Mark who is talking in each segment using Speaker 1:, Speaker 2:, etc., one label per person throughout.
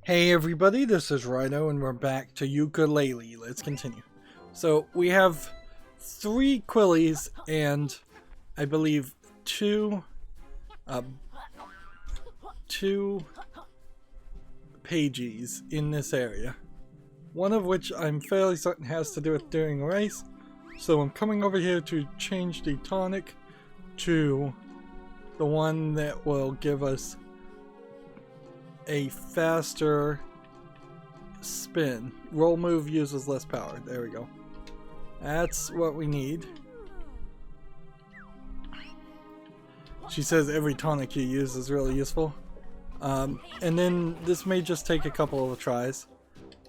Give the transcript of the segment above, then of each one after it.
Speaker 1: Hey everybody, this is Rydo and we're back to Yooka-Laylee. Let's continue. So we have 3 Quillies and I believe two Pagies in this area. One of which I'm fairly certain has to do with doing a race. So I'm coming over here to change the tonic to the one that will give us a faster spin. Roll move uses less power. There we go. That's what we need. She says every tonic you use is really useful. And then this may just take a couple of tries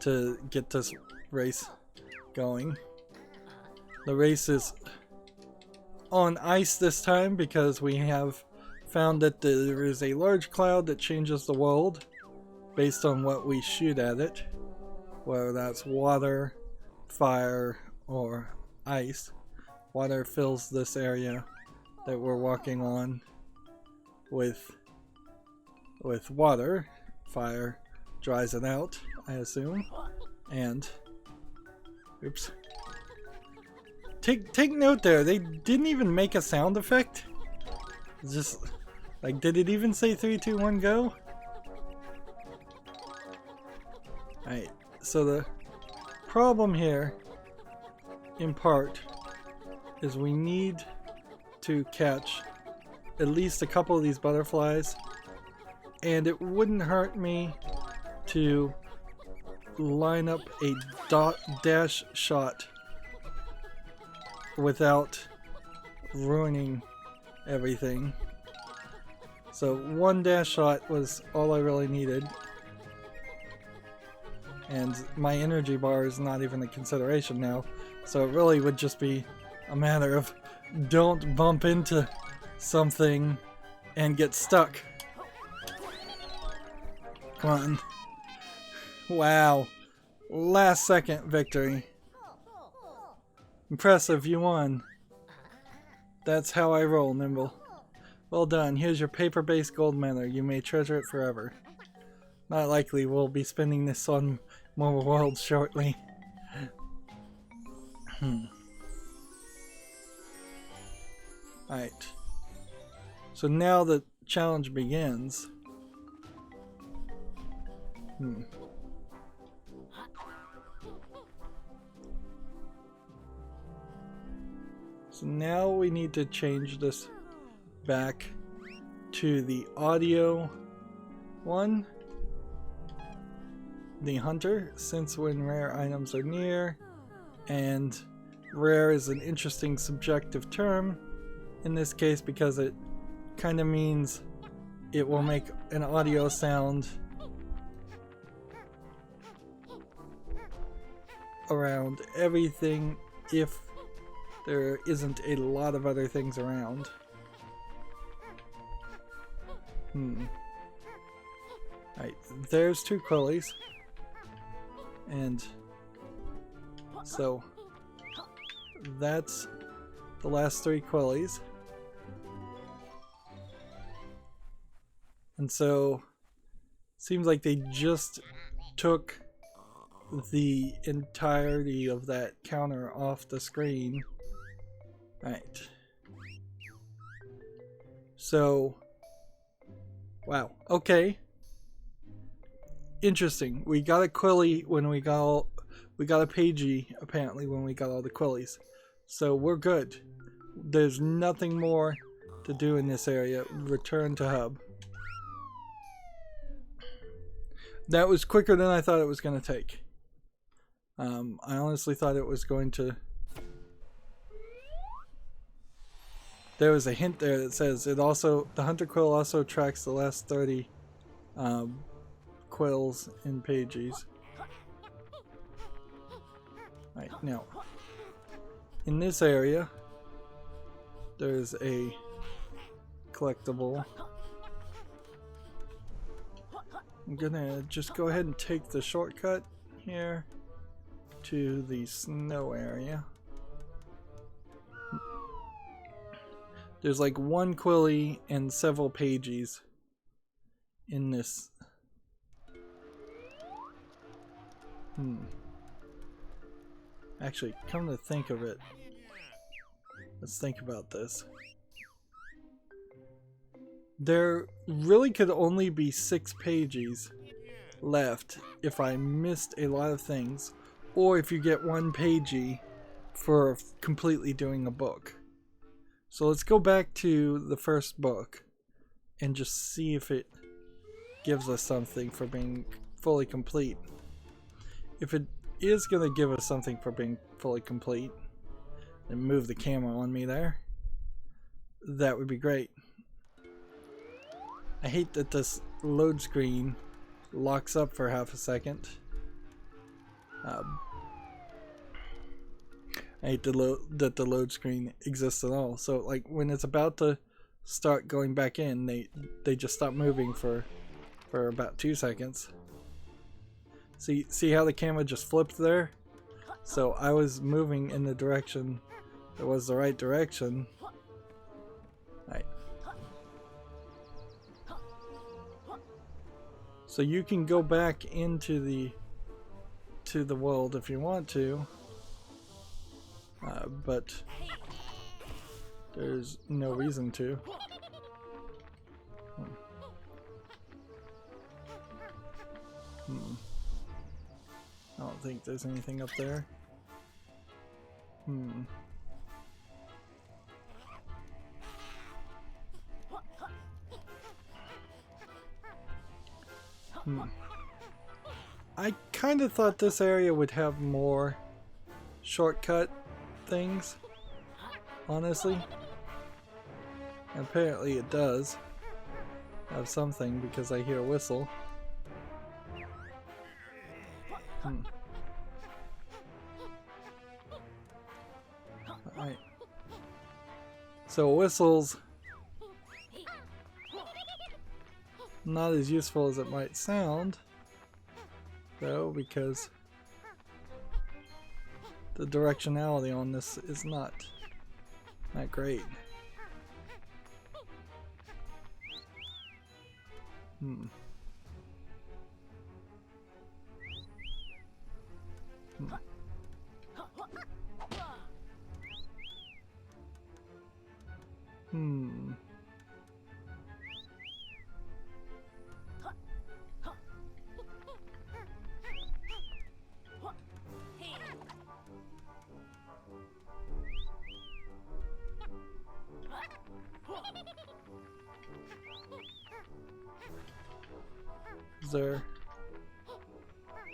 Speaker 1: to get this race going. The race is on ice this time because we have found that there is a large cloud that changes the world based on what we shoot at it, whether that's water, fire, or ice. Water fills this area that we're walking on with water. Fire dries it out, I assume. And oops. Take note there, they didn't even make a sound effect. Just like, did it even say 3, 2, 1, go? Alright, so the problem here, in part, is we need to catch at least a couple of these butterflies, and it wouldn't hurt me to line up a dash shot without ruining everything. So 1 dash shot was all I really needed, and my energy bar is not even a consideration now, so it really would just be a matter of don't bump into something and get stuck. Come on. Wow. Last second victory. Impressive, you won. That's how I roll, Nimble. Well done. Here's your paper-based gold medal. You may treasure it forever. Not likely. We'll be spending this on more worlds shortly. Alright. So now the challenge begins. So now we need to change this back to the audio one. The hunter, since when rare items are near, and rare is an interesting subjective term in this case because it kind of means it will make an audio sound around everything if there isn't a lot of other things around. Alright, there's 2 Quillies. And so that's the last 3 Quillies. And so seems like they just took the entirety of that counter off the screen. Right. So wow, okay. Interesting. We got a Quilly when we got a Pagie apparently when we got all the Quillies. So we're good. There's nothing more to do in this area. Return to hub. That was quicker than I thought it was going to take. I honestly thought it was going to... There was a hint there that says it also, the Hunter Quill also tracks the last 30 quills in Pagies. Right, now, in this area, there's a collectible. I'm gonna just go ahead and take the shortcut here to the snow area. There's like 1 Quilly and several Pagies in this Actually, come to think of it, let's think about this. There really could only be 6 Pagies left if I missed a lot of things, or if you get 1 Pagie for completely doing a book. So let's go back to the first book and just see if it gives us something for being fully complete. If it is going to give us something for being fully complete, and move the camera on me there, that would be great. I hate that this load screen locks up for half a second. I hate that the load screen exists at all. So like when it's about to start going back in, they just stop moving for about 2 seconds. See how the camera just flipped there? So I was moving in the direction that was the right direction. Right. So you can go back into the world if you want to, but there's no reason to. I don't think there's anything up there. I kind of thought this area would have more shortcut things, honestly. Apparently it does have something because I hear a whistle. Alright. So whistles, not as useful as it might sound, though, because the directionality on this is not great. Is there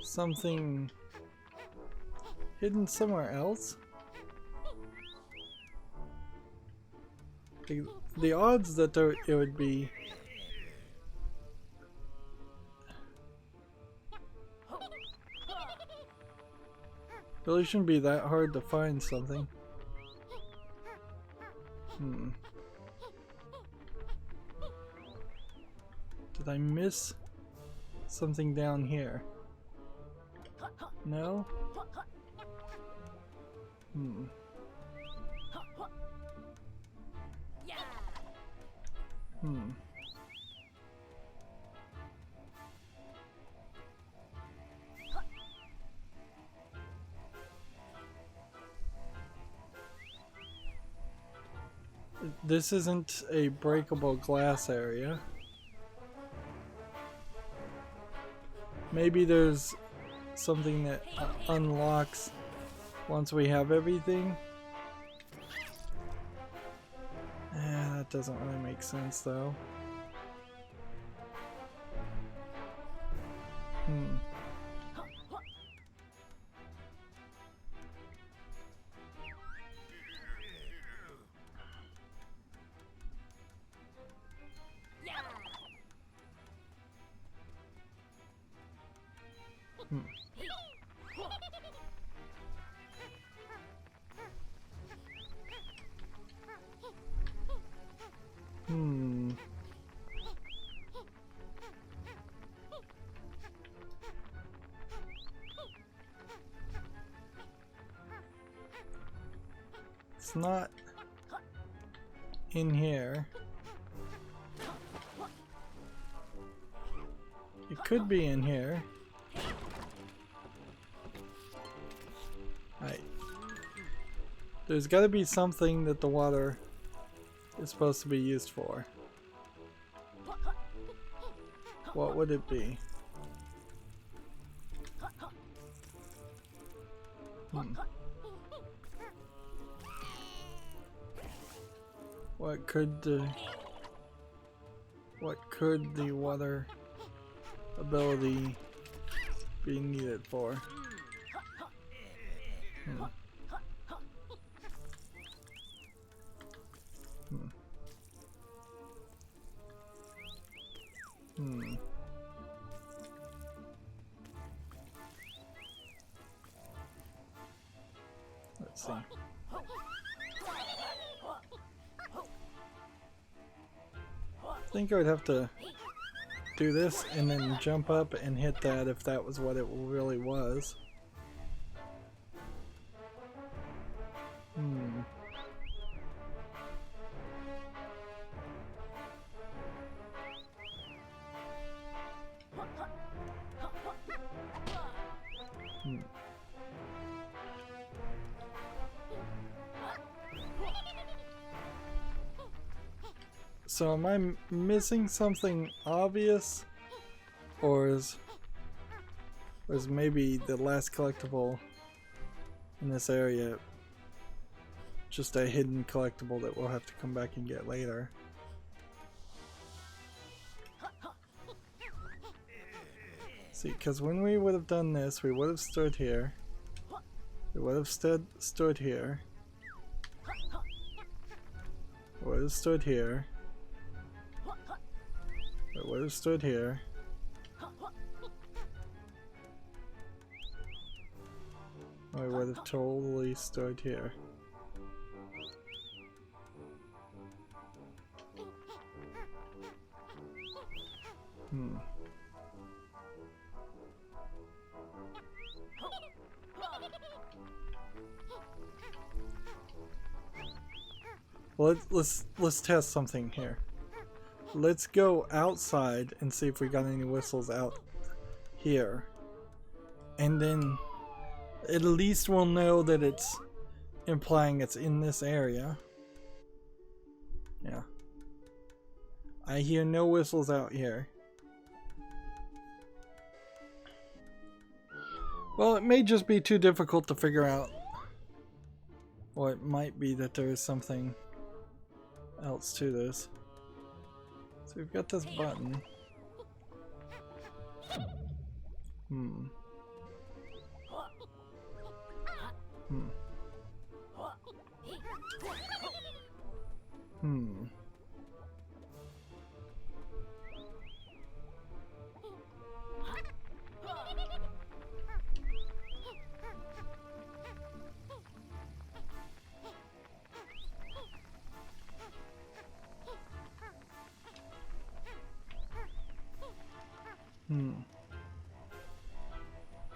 Speaker 1: something hidden somewhere else? The odds that it would be really shouldn't be that hard to find something. Did I miss something down here? No? This isn't a breakable glass area. Maybe there's something that unlocks once we have everything. That doesn't really make sense though. It's not in here. It could be in here. There's got to be something that the water is supposed to be used for. What would it be? What could the water ability be needed for? Let's see. I think I would have to do this and then jump up and hit that if that was what it really was. So am I missing something obvious, or is maybe the last collectible in this area just a hidden collectible that we'll have to come back and get later? See, because when we would have done this, we would have stood here. We would have stood here. We would have stood here. We would have stood here. I would have totally stood here. Well, let's test something here. Let's go outside and see if we got any whistles out here. And then at least we'll know that it's implying it's in this area. Yeah. I hear no whistles out here. Well, it may just be too difficult to figure out. Or it might be that there is something else to this. So we've got this button.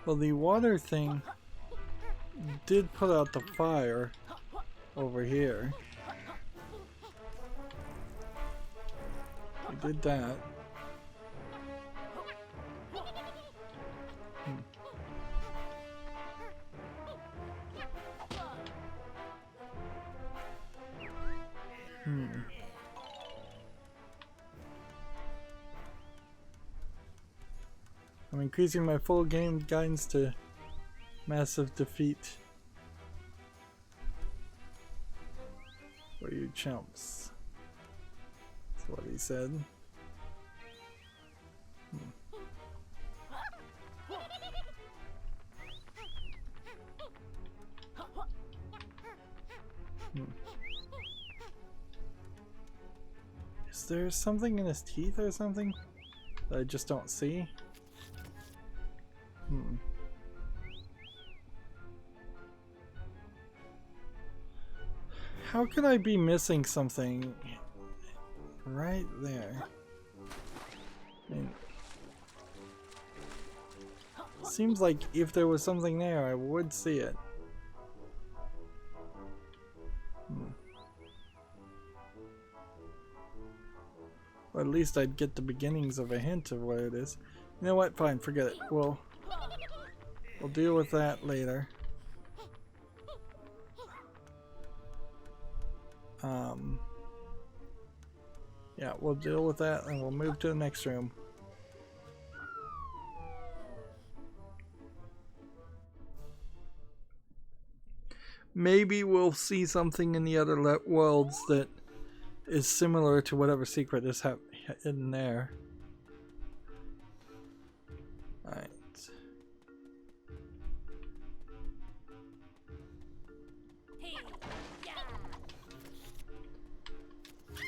Speaker 1: Well, the water thing did put out the fire over here. We did that. I'm increasing my full game guidance to massive defeat. For you chumps. That's what he said. Is there something in his teeth or something that I just don't see? How could I be missing something right there? I mean, seems like if there was something there, I would see it. Or at least I'd get the beginnings of a hint of what it is. You know what? Fine, forget it. We'll deal with that later. Yeah, we'll deal with that and we'll move to the next room. Maybe we'll see something in the other worlds that is similar to whatever secret is hidden there. Alright.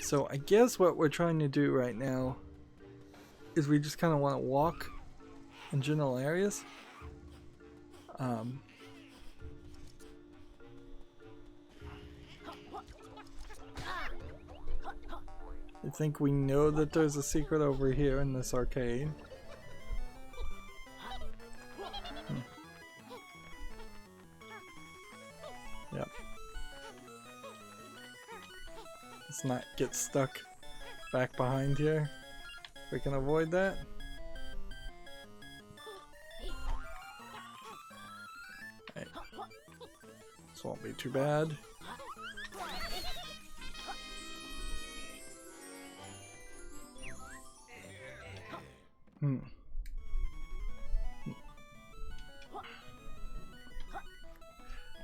Speaker 1: So I guess what we're trying to do right now is we just kind of want to walk in general areas. I think we know that there's a secret over here in this arcade. Yep. Let's not get stuck back behind here. We can avoid that. Right. This won't be too bad.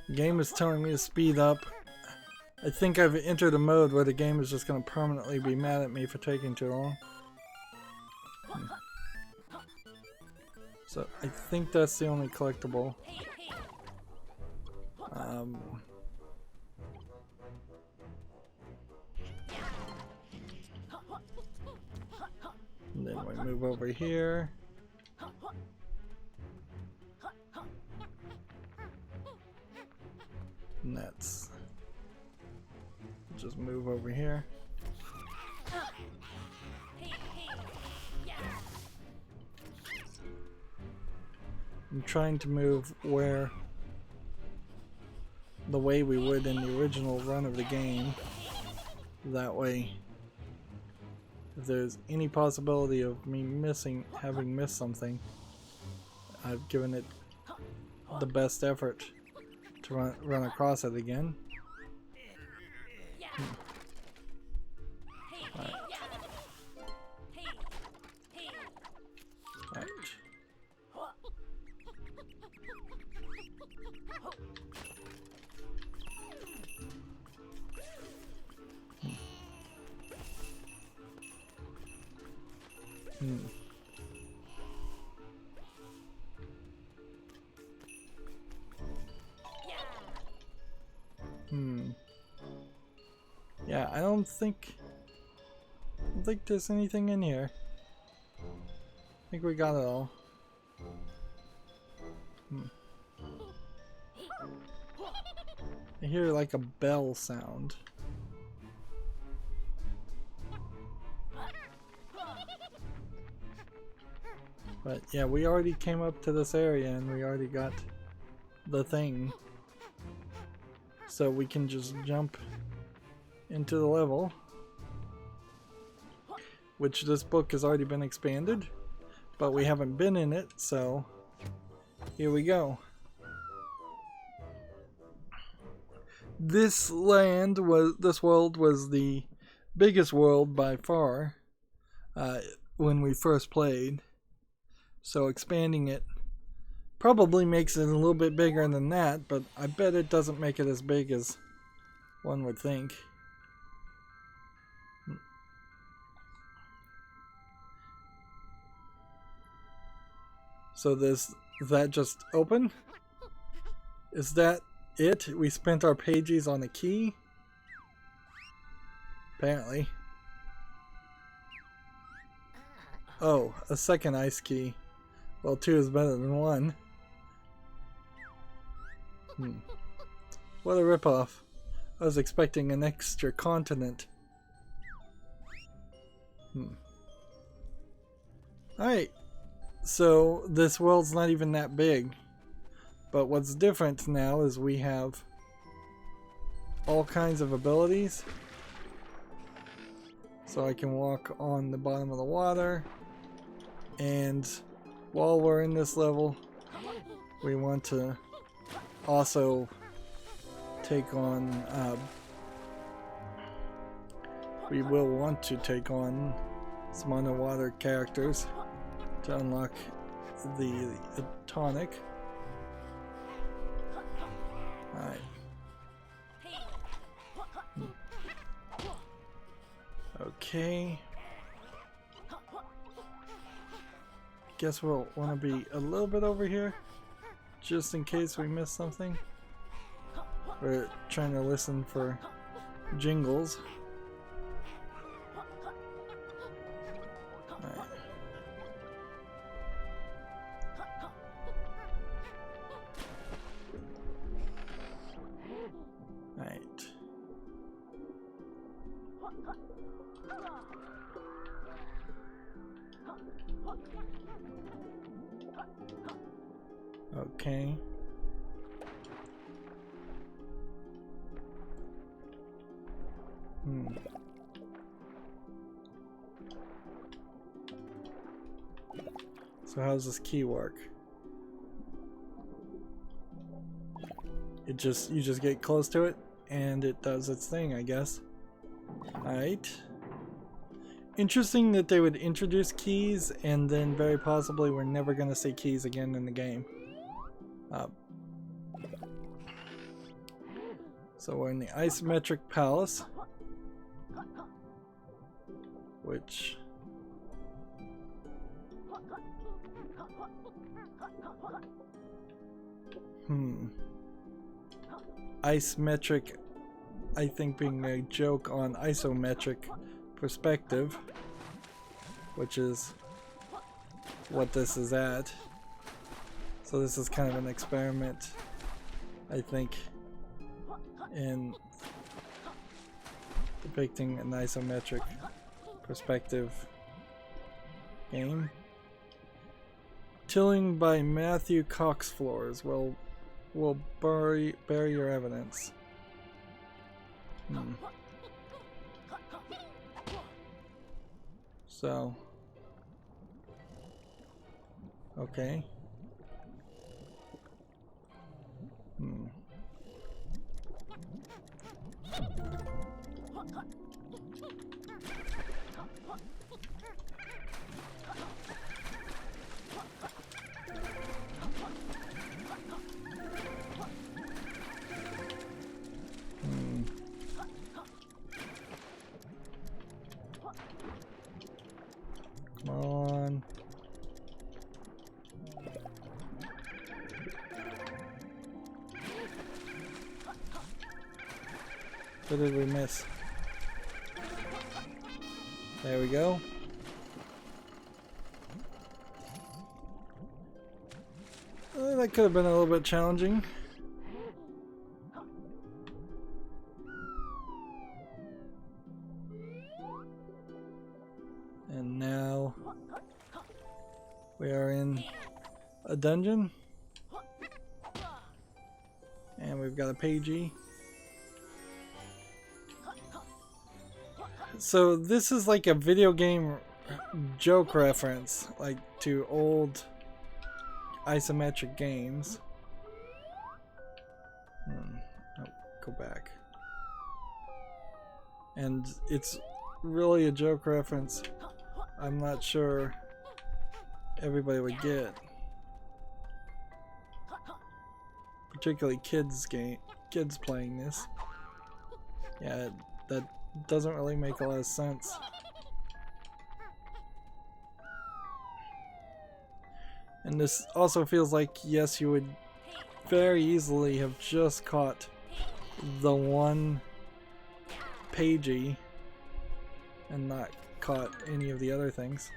Speaker 1: The game is telling me to speed up. I think I've entered a mode where the game is just going to permanently be mad at me for taking too long. So I think that's the only collectible. And then we move over here. And that's... just move over here. I'm trying to move where the way we would in the original run of the game. That way, if there's any possibility of me having missed something, I've given it the best effort to run across it again. Right. Right. Yeah, I don't think there's anything in here. I think we got it all. I hear like a bell sound. But yeah, we already came up to this area and we already got the thing. So we can just jump into the level. Which this book has already been expanded. But we haven't been in it, so here we go. This world was the biggest world by far when we first played. So expanding it probably makes it a little bit bigger than that, but I bet it doesn't make it as big as one would think. So that just open? Is that it? We spent our Pagies on a key? Apparently. Oh, a second ice key. Well, 2 is better than 1. What a ripoff. I was expecting an extra continent. Alright. So, this world's not even that big. But what's different now is we have all kinds of abilities. So I can walk on the bottom of the water. And while we're in this level, we want to also take on we will want to take on some underwater characters to unlock the tonic. Alright. Okay. Guess we'll want to be a little bit over here, just in case we miss something. We're trying to listen for jingles. Alright. Alright. Okay. So how's this key work? You just get close to it and it does its thing, I guess. Alright. Interesting that they would introduce keys and then very possibly we're never gonna see keys again in the game. So we're in the isometric palace, which isometric, I think being a joke on isometric perspective, which is what this is at. So this is kind of an experiment, I think, in depicting an isometric perspective game. Tilling by Matthew Coxfloors will bury your evidence. So, okay. Come on. What did we miss? There we go. That could have been a little bit challenging. And now we are in a dungeon. And we've got a Pagie. So this is like a video game joke reference, like to old isometric games. Oh, go back. And it's really a joke reference I'm not sure everybody would get. Particularly kids playing this. Yeah, that doesn't really make a lot of sense. And this also feels like, yes, you would very easily have just caught the one Pagie and not caught any of the other things.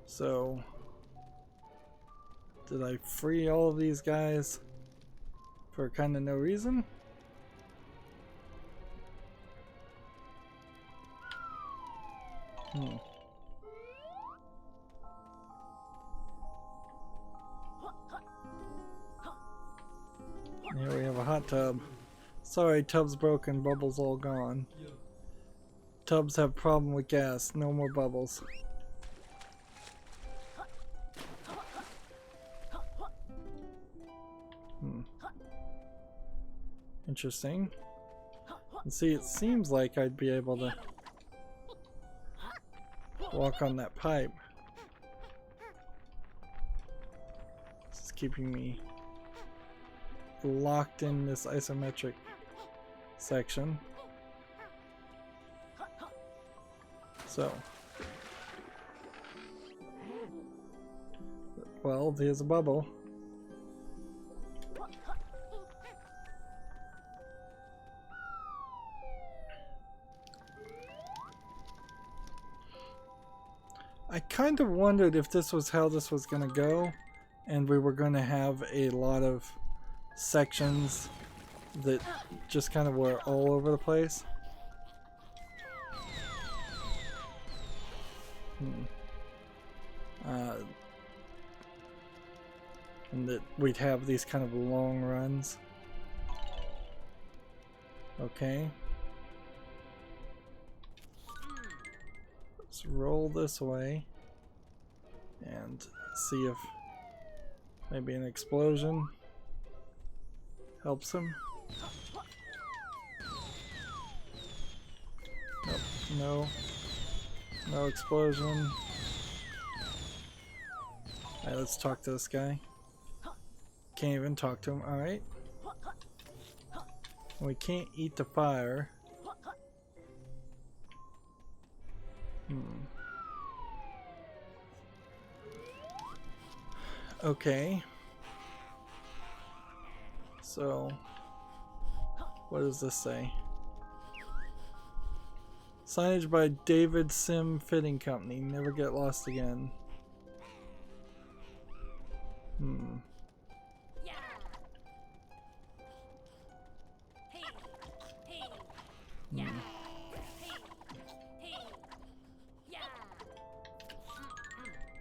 Speaker 1: So, did I free all of these guys for kind of no reason? Here we have a hot tub. Sorry, tub's broken, bubbles all gone. Tubs have problem with gas, no more bubbles. Interesting. And see, it seems like I'd be able to walk on that pipe. This is keeping me locked in this isometric section. So, well, there's a bubble. I kind of wondered if this was how this was going to go, and we were going to have a lot of sections that just kind of were all over the place. And that we'd have these kind of long runs. Okay. Let's roll this way and see if maybe an explosion helps him. Nope, no. No explosion. Alright, let's talk to this guy. Can't even talk to him. Alright. We can't eat the fire. Okay. So, what does this say? Signage by David Sim Fitting Company. Never get lost again.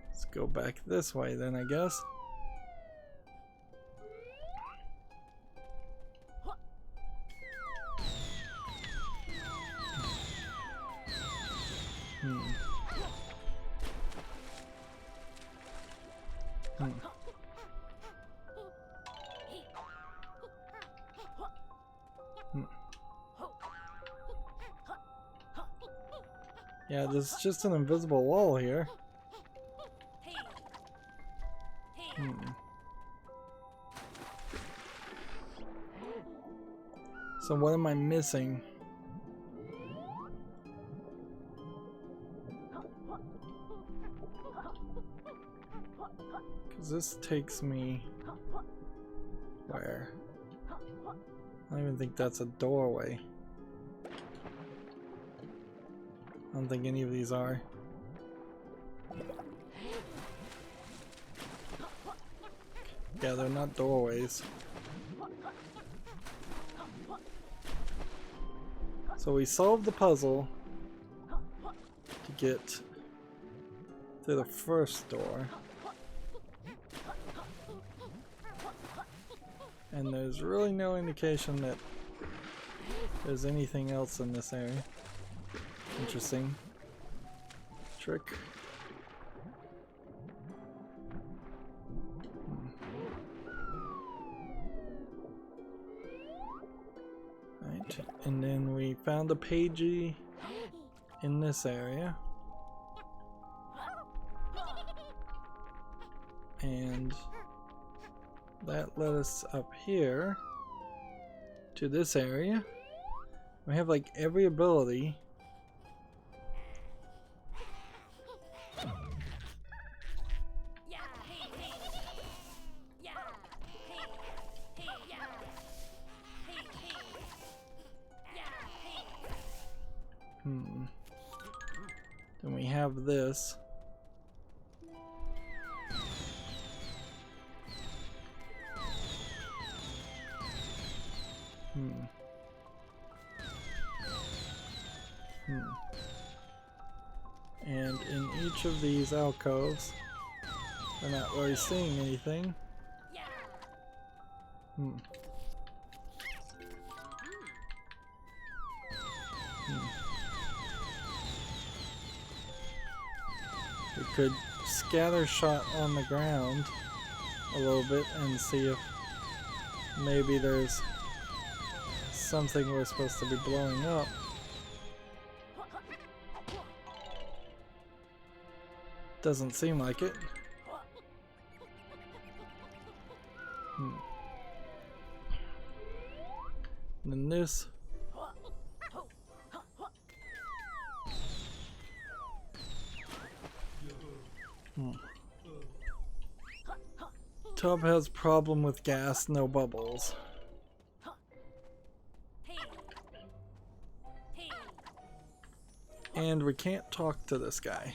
Speaker 1: Let's go back this way then, I guess. Yeah, there's just an invisible wall here. So what am I missing? Because this takes me where? I don't even think that's a doorway. I don't think any of these are. Yeah, they're not doorways. So we solved the puzzle to get to the first door. And there's really no indication that there's anything else in this area. Interesting. Trick. Right, and then we found a Pagie in this area. And that led us up here to this area. We have like every ability. Then we have this. And in each of these alcoves, we're not really seeing anything. could scatter shot on the ground a little bit and see if maybe there's something we're supposed to be blowing up. Doesn't seem like it. And then this. Tub has problem with gas, no bubbles. And we can't talk to this guy.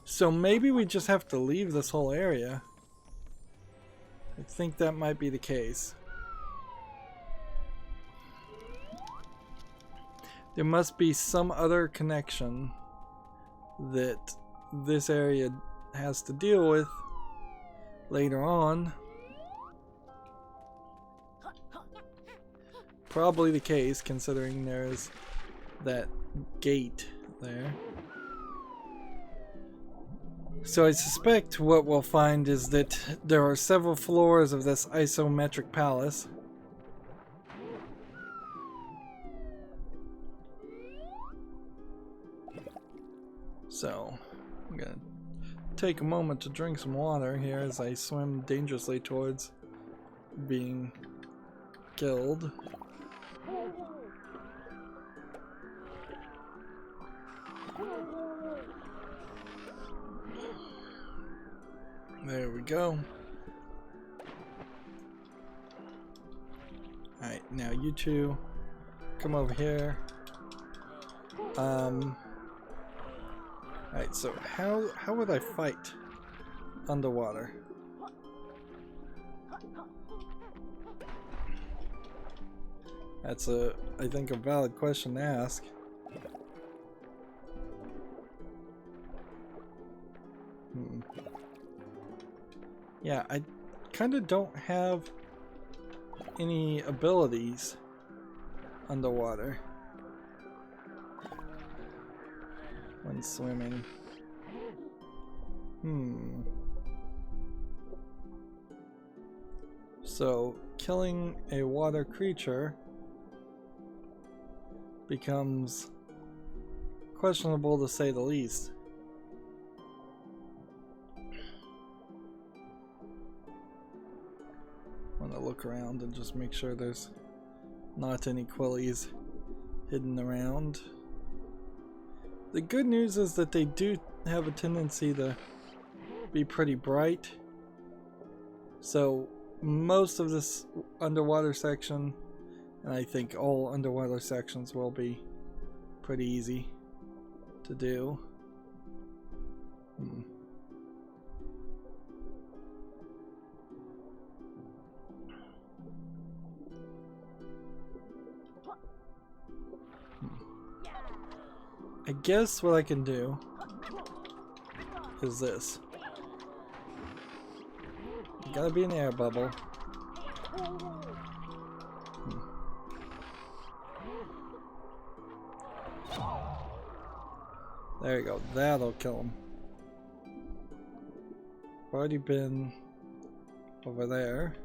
Speaker 1: So maybe we just have to leave this whole area. I think that might be the case. There must be some other connection that this area has to deal with later on. Probably the case, considering there's that gate there. So I suspect what we'll find is that there are several floors of this isometric palace. So I'm gonna take a moment to drink some water here as I swim dangerously towards being killed. There we go. Alright, now you two come over here. Alright, so how would I fight underwater? That's I think a valid question to ask. Yeah, I kind of don't have any abilities underwater when swimming. So, killing a water creature becomes questionable to say the least. Want to look around and just make sure there's not any quillies hidden around. The good news is that they do have a tendency to be pretty bright. So most of this underwater section, and I think all underwater sections, will be pretty easy to do. I guess what I can do is this. You gotta be an air bubble. There you go, that'll kill him. I've already been over there,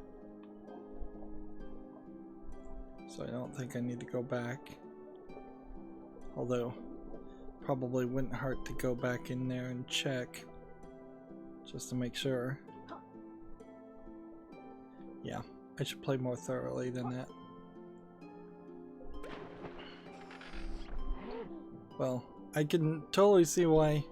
Speaker 1: so I don't think I need to go back. Although, probably wouldn't hurt to go back in there and check, just to make sure. Yeah, I should play more thoroughly than that. Well, I can totally see why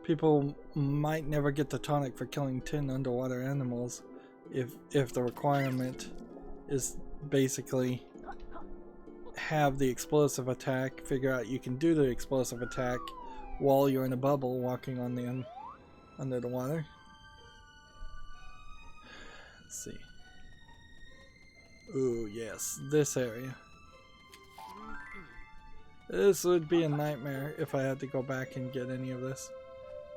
Speaker 1: people might never get the tonic for killing 10 underwater animals if the requirement is basically have the explosive attack, figure out you can do the explosive attack while you're in a bubble walking on the under the water. Let's see. Ooh, yes, this area. This would be a nightmare if I had to go back and get any of this,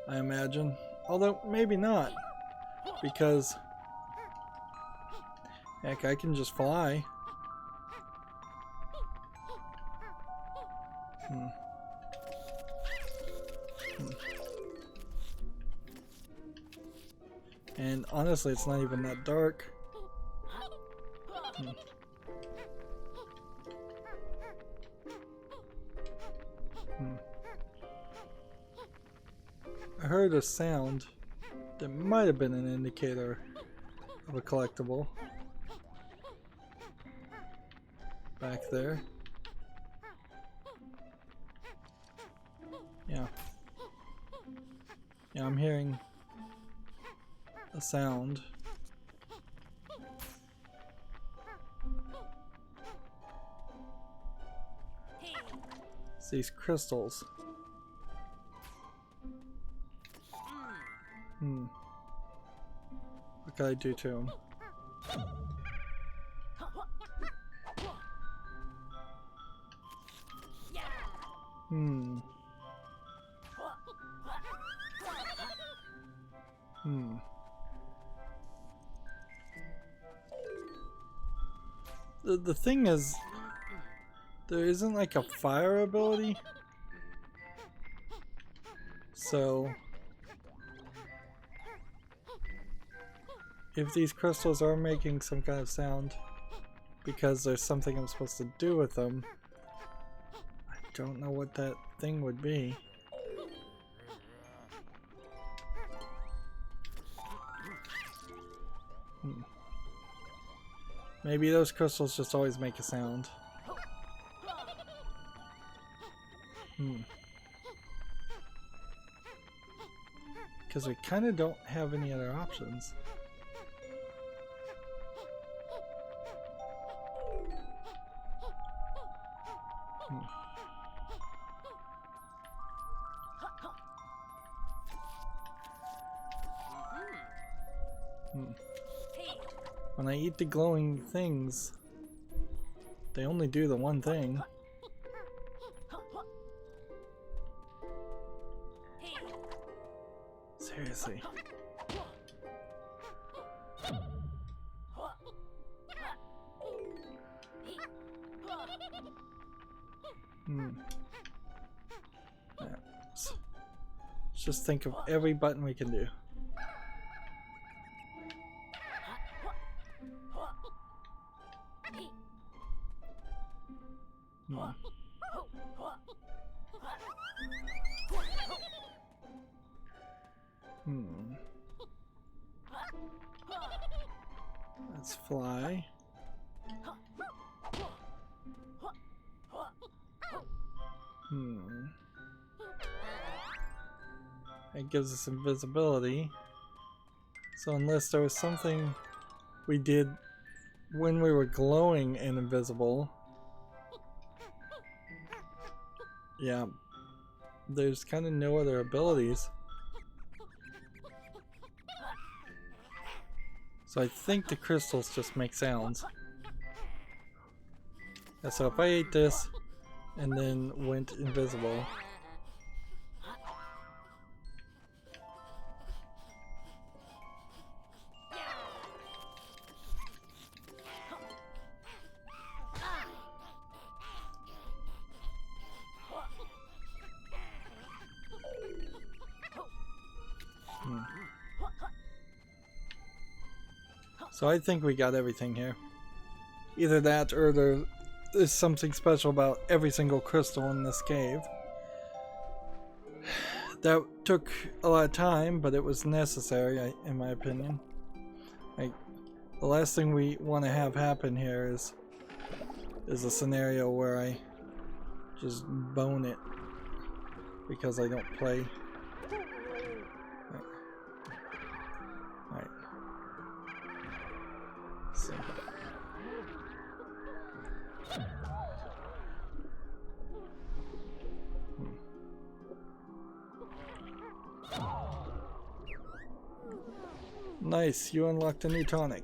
Speaker 1: I imagine. Although, maybe not, because heck, I can just fly. Hmm. Hmm. And honestly, it's not even that dark. Hmm. Hmm. I heard a sound that might have been an indicator of a collectible back there. Yeah. Yeah, I'm hearing a sound. It's these crystals. Hmm. What can I do to them? Hmm. Hmm. The thing is, there isn't like a fire ability. So, if these crystals are making some kind of sound because there's something I'm supposed to do with them, I don't know what that thing would be. Hmm. Maybe those crystals just always make a sound. Hmm. Because we kind of don't have any other options. Hmm. Hmm. When I eat the glowing things, they only do the one thing. Seriously. Hmm. Yeah. Let's just think of every button we can do. Hmm. Hmm. Let's fly. Hmm. It gives us invisibility. So unless there was something we did when we were glowing and invisible, yeah, there's kind of no other abilities. So I think the crystals just make sounds. Yeah, so if I ate this and then went invisible, hmm. So I think we got everything here. Either that or there's something special about every single crystal in this cave. That took a lot of time, but it was necessary, in my opinion. The last thing we want to have happen here is a scenario where I just bone it because I don't play. Alright. So. Nice, you unlocked a new tonic.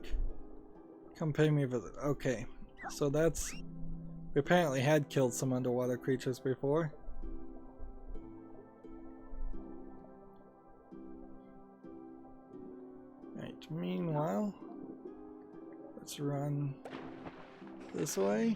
Speaker 1: Come pay me a visit. Okay, so that's... We apparently had killed some underwater creatures before. Right, meanwhile, let's run this way.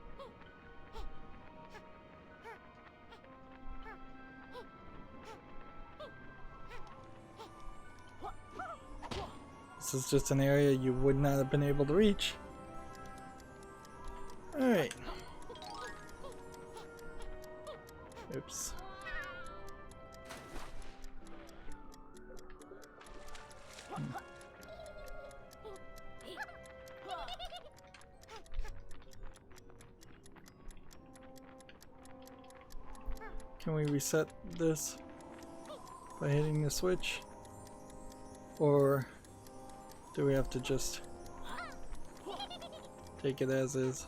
Speaker 1: this is just an area you would not have been able to reach. Alright. Oops. Can we reset this by hitting the switch? Or do we have to just take it as is?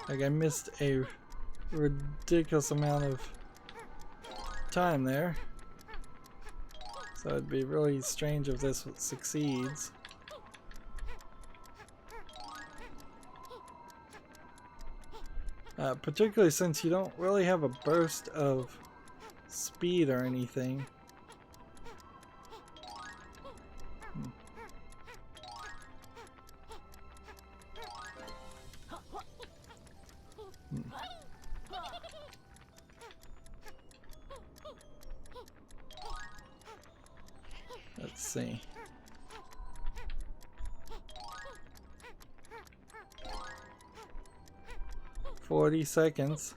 Speaker 1: Like, I missed a ridiculous amount of time there. So it'd be really strange if this succeeds. Particularly since you don't really have a burst of speed or anything. Let's see. $40,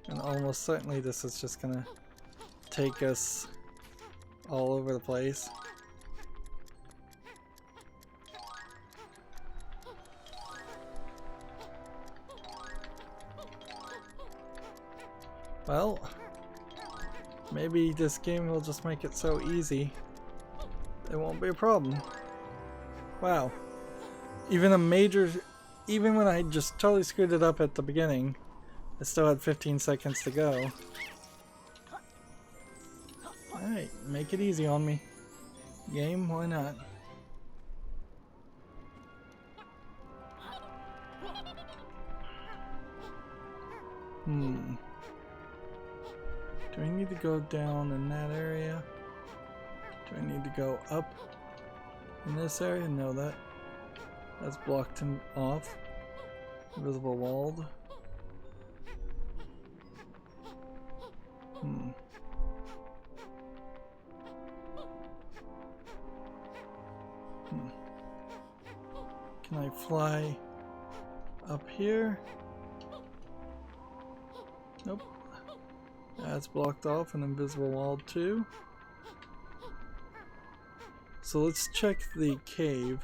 Speaker 1: and almost certainly this is just gonna take us all over the place. Well, maybe this game will just make it so easy it won't be a problem. Wow. Even when I just totally screwed it up at the beginning, I still had 15 seconds to go. Alright, make it easy on me. Game, why not? Do I need to go down in that area? Do I need to go up in this area? No, that's blocked him off. Invisible walled. Can I fly up here? Nope. That's blocked off and invisible walled too. So let's check the cave.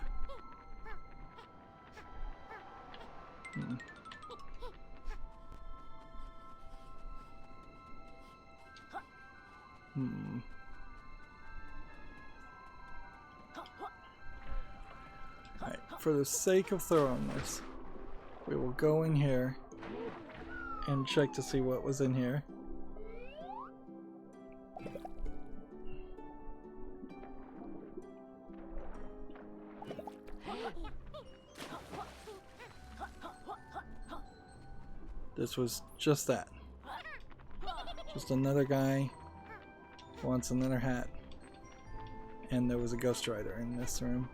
Speaker 1: Alright, for the sake of thoroughness, we will go in here and check to see what was in here. This was just that. Just another guy who wants another hat. And there was a ghost rider in this room.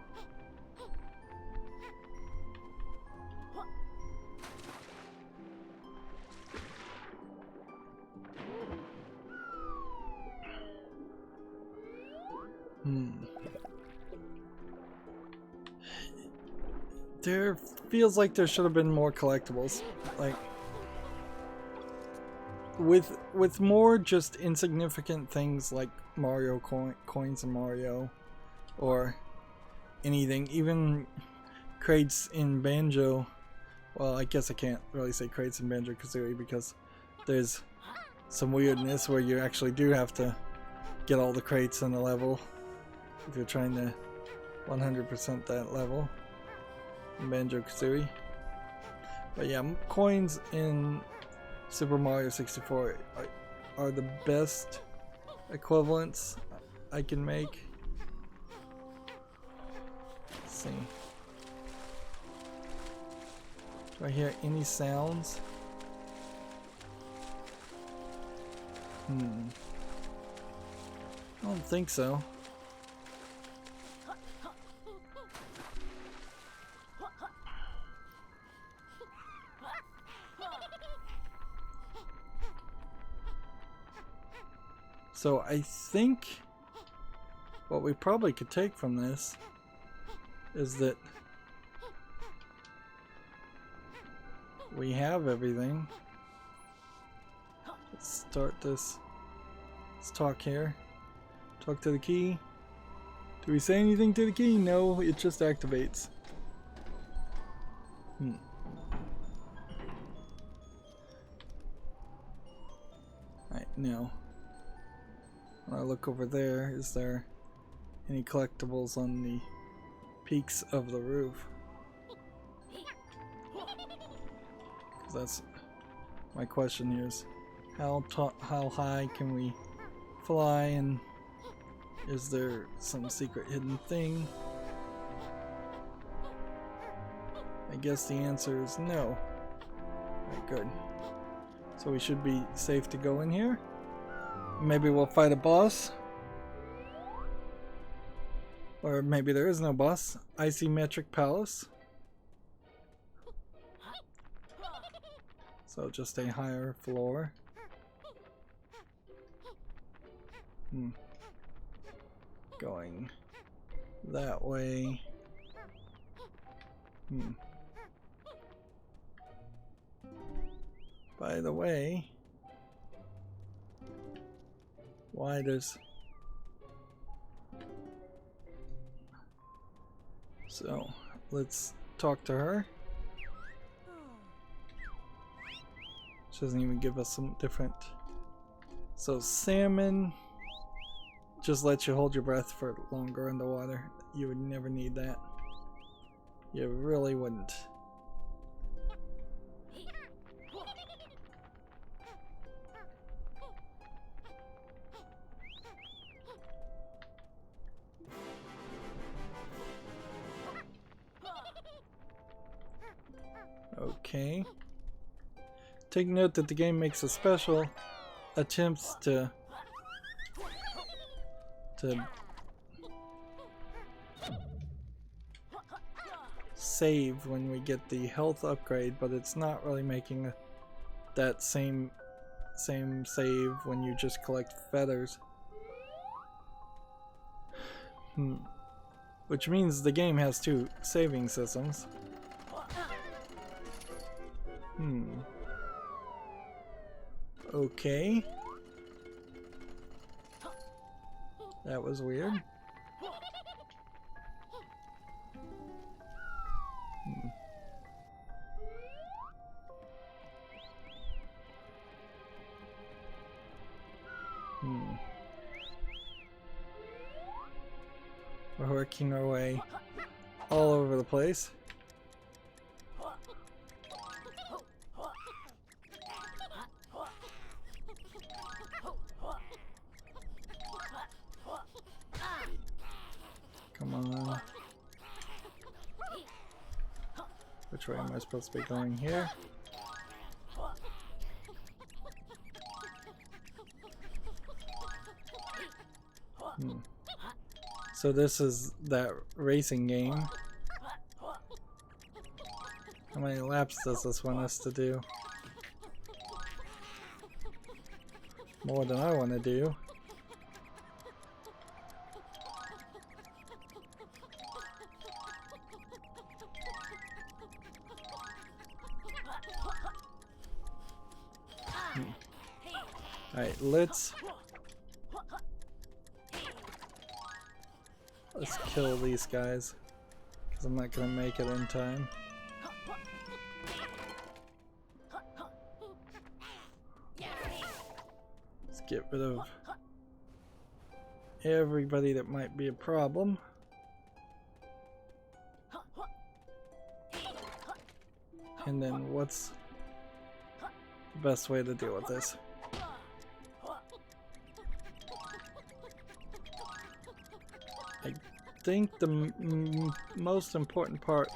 Speaker 1: There feels like there should have been more collectibles. Like, with more just insignificant things like Mario coins in Mario, or anything, even crates in Banjo. Well, I guess I can't really say crates in Banjo-Kazooie because there's some weirdness where you actually do have to get all the crates in a level if you're trying to 100% that level in Banjo-Kazooie. But yeah, coins in Super Mario 64 are the best equivalents I can make. Let's see. Do I hear any sounds? I don't think so. So I think what we probably could take from this is that we have everything. Let's start this. Let's talk here. Talk to the key. Do we say anything to the key? No, it just activates. Alright, now. When I look over there, is there any collectibles on the peaks of the roof? Because that's my question here is how high can we fly, and is there some secret hidden thing? I guess the answer is no. Alright, good. So we should be safe to go in here. Maybe we'll fight a boss. Or maybe there is no boss. Isometric Palace. So just a higher floor. Going that way. By the way, why does... So, let's talk to her. She doesn't even give us some different... So, salmon just lets you hold your breath for longer in the water. You would never need that. You really wouldn't. Okay. Take note that the game makes a special attempts to save when we get the health upgrade, but it's not really making that same save when you just collect feathers. Which means the game has two saving systems. Okay. That was weird. We're working our way all over the place. Come on. Which way am I supposed to be going here? So this is that racing game. How many laps does this want us to do? More than I want to do. Alright, let's kill these guys, because I'm not gonna make it in time. Let's get rid of everybody that might be a problem. And then what's the best way to deal with this? I think the most important part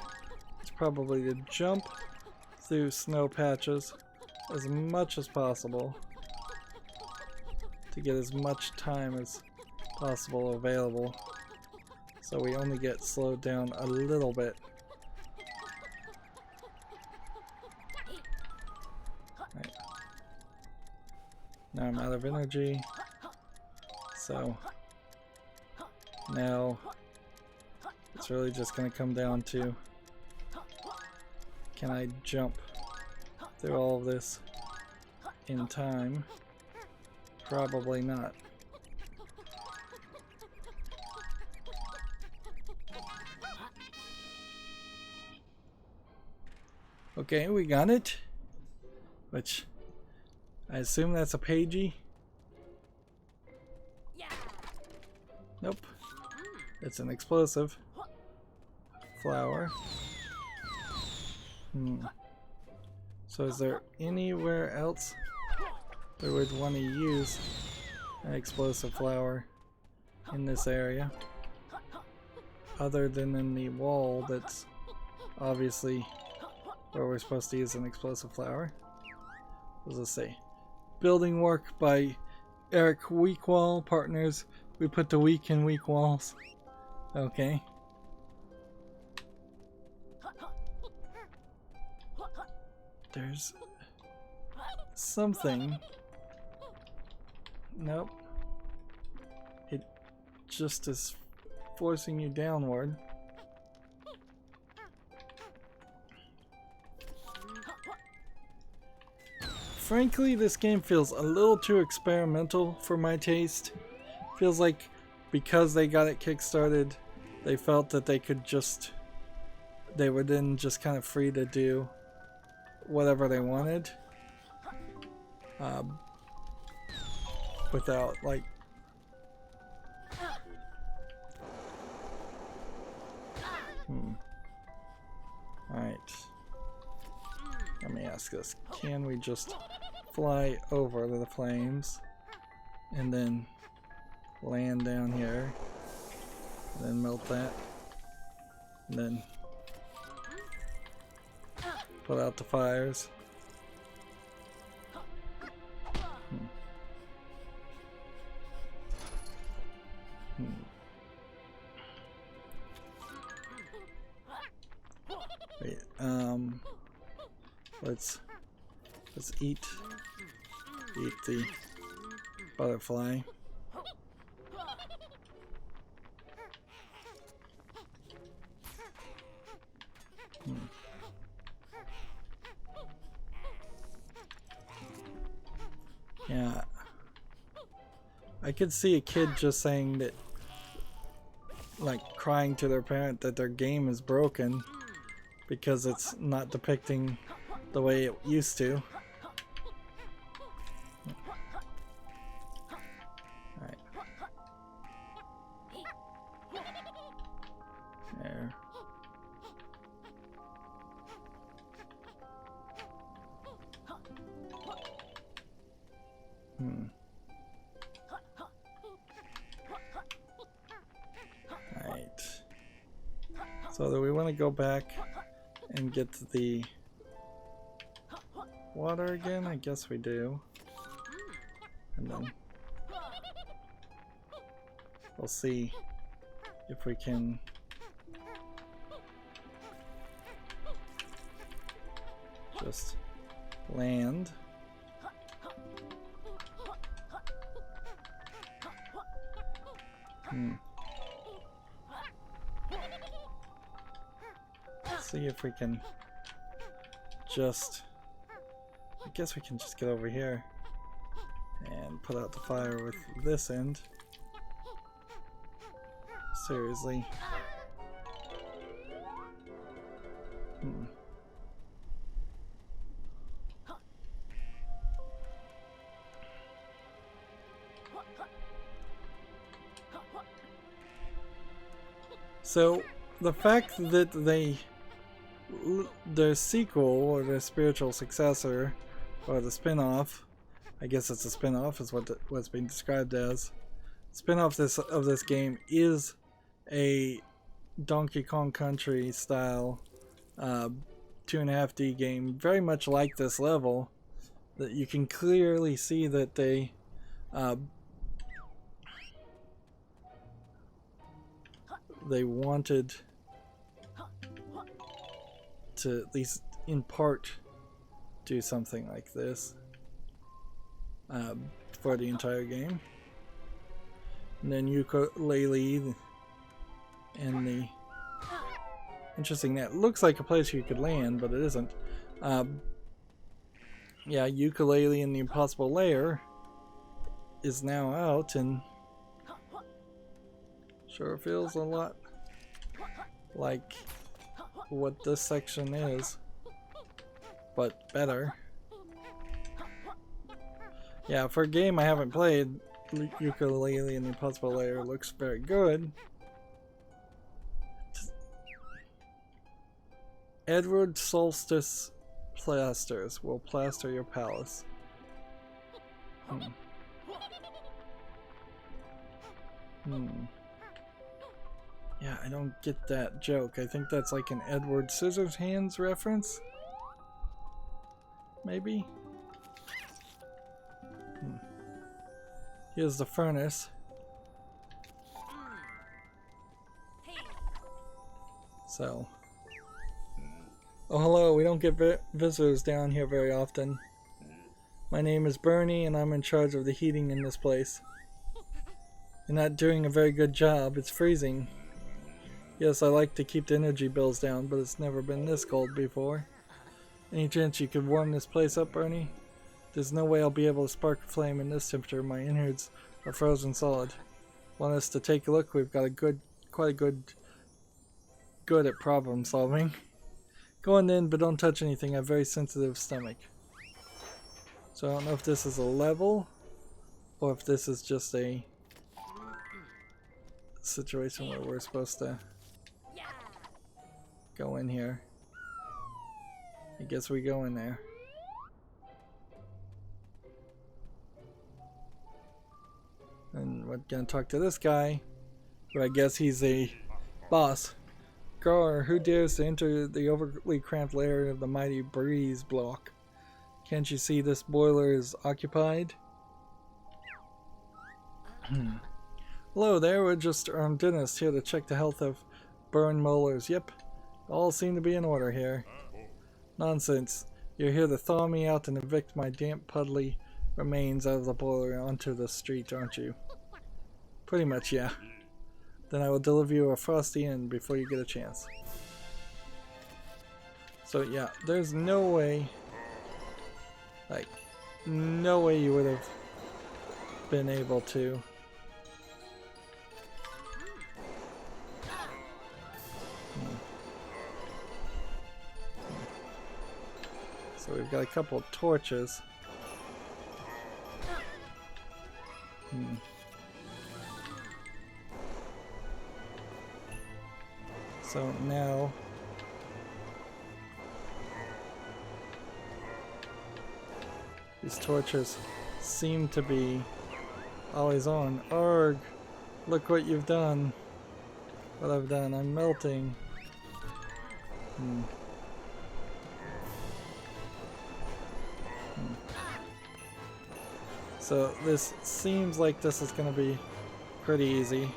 Speaker 1: is probably to jump through snow patches as much as possible to get as much time as possible available, so we only get slowed down a little bit. Right. Now I'm out of energy. So now it's really just going to come down to, can I jump through all of this in time? Probably not. Okay, we got it. Which I assume that's a Pagie. Nope. It's an explosive flower. So is there anywhere else that would want to use an explosive flower in this area? Other than in the wall that's obviously where we're supposed to use an explosive flower. What does it say? Building work by Eric Weak Wall Partners. We put the weak in weak walls. Okay. There's something. Nope. It just is forcing you downward. Frankly, this game feels a little too experimental for my taste. Feels like because they got it kickstarted, they felt that they were then just kind of free to do whatever they wanted. Without like Alright. Let me ask this. Can we just fly over the flames and then land down here, and then melt that, and then put out the fires? Wait, let's eat the butterfly. Yeah, I could see a kid just saying that, like crying to their parent that their game is broken because it's not depicting the way it used to. Alright. There. Alright. So do we want to go back and get the water again? I guess we do. And then we'll see if we can just land. See if we can just, I guess we can just get over here and put out the fire with this end. Seriously. So the fact that their sequel or their spiritual successor or the spin-off, I guess it's a spin-off is what's being described as, spin-off of this game is a Donkey Kong Country style 2.5D game, very much like this level, that you can clearly see that they wanted to at least in part do something like this for the entire game. And then Yooka-Laylee and the... Interesting, that looks like a place you could land, but it isn't. Yeah, Yooka-Laylee in the Impossible Lair is now out, and sure feels a lot like what this section is, but better. Yeah, for a game I haven't played, Yooka-Laylee in the Impossible Lair looks very good. Edward Solstice Plasters will plaster your palace. Yeah, I don't get that joke. I think that's like an Edward Scissorhands reference? Maybe? Here's the furnace. So. Oh, hello. We don't get visitors down here very often. My name is Bernie, and I'm in charge of the heating in this place. You're not doing a very good job. It's freezing. Yes, I like to keep the energy bills down, but it's never been this cold before. Any chance you could warm this place up, Bernie? There's no way I'll be able to spark a flame in this temperature. My innards are frozen solid. Want us to take a look? We've got quite a good at problem solving. Go on then, but don't touch anything. I have a very sensitive stomach. So I don't know if this is a level, or if this is just a situation where we're supposed to go in here. I guess we go in there. And we're gonna talk to this guy, who I guess he's a boss. Gar, who dares to enter the overly cramped lair of the mighty breeze block? Can't you see this boiler is occupied? Hello there, we're just dentists here to check the health of burned molars. Yep, all seem to be in order here. Nonsense. You're here to thaw me out and evict my damp, puddly remains out of the boiler onto the street, aren't you? Pretty much, yeah. Then I will deliver you a frosty end before you get a chance. So yeah, there's no way, like, no way you would have been able to. So we've got a couple of torches. So now these torches seem to be always on. Arg! Look what you've done. What I've done. I'm melting. So this seems like this is going to be pretty easy.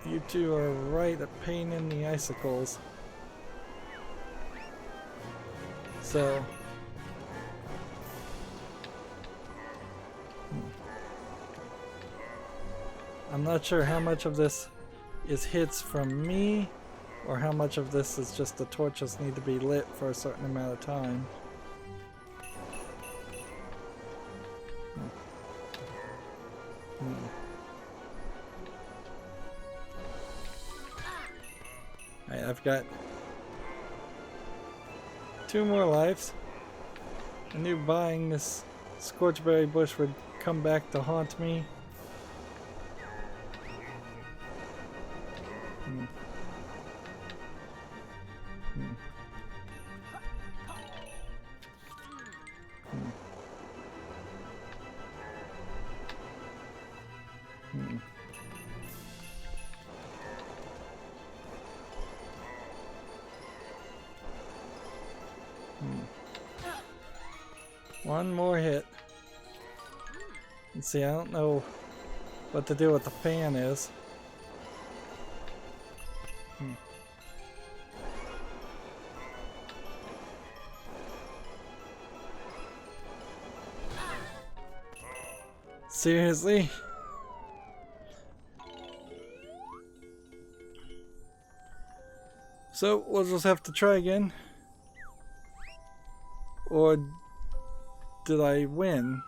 Speaker 1: You two are right a pain in the icicles. So I'm not sure how much of this is hits from me, or how much of this is just the torches need to be lit for a certain amount of time. Alright, I've got 2 more lives. I knew buying this scorchberry bush would come back to haunt me. One more hit. And see, I don't know what to do with the fan is. Seriously? So we'll just have to try again. Or did I win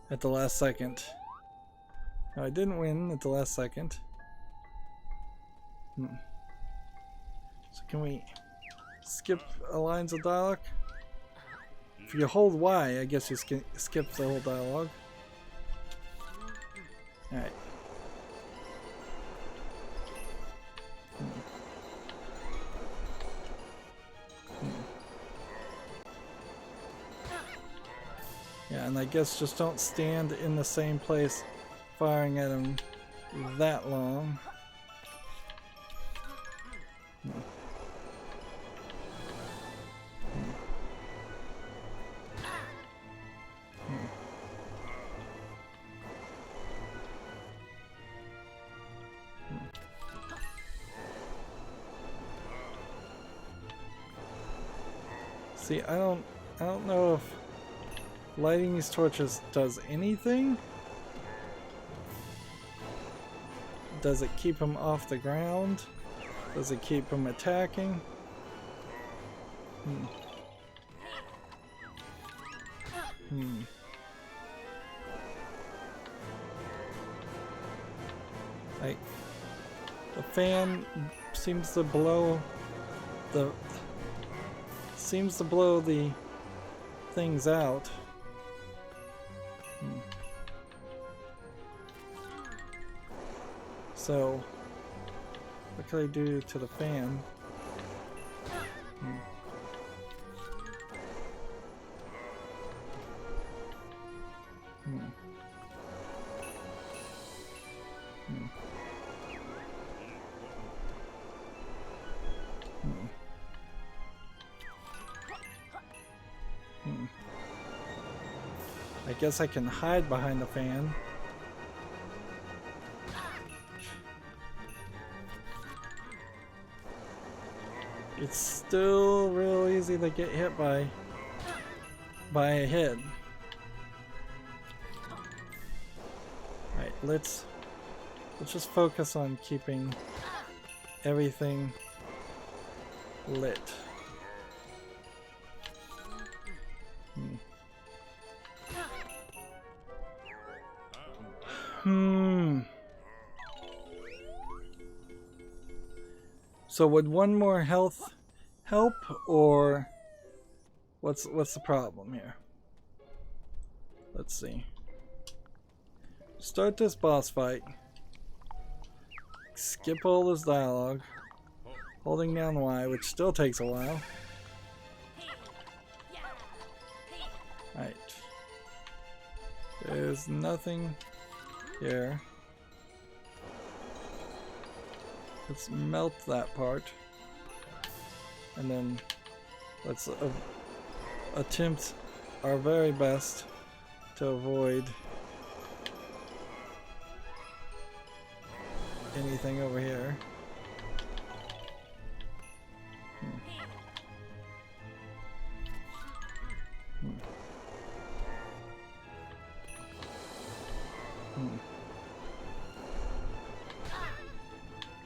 Speaker 1: at the last second? No, I didn't win at the last second. So can we skip lines of dialogue? If you hold Y, I guess you skip the whole dialogue. Alright. Yeah, and I guess just don't stand in the same place firing at him that long. See, I don't know if lighting these torches does anything. Does it keep them off the ground? Does it keep them attacking? Like, the fan seems to blow the things out. So, what can I do to the fan? I guess I can hide behind the fan. It's still real easy to get hit by a head. Alright, let's just focus on keeping everything lit. So would one more health help, or what's the problem here? Let's see. Start this boss fight. Skip all this dialogue. Holding down Y, which still takes a while. Right. There's nothing here. Let's melt that part. And then let's attempt our very best to avoid anything over here.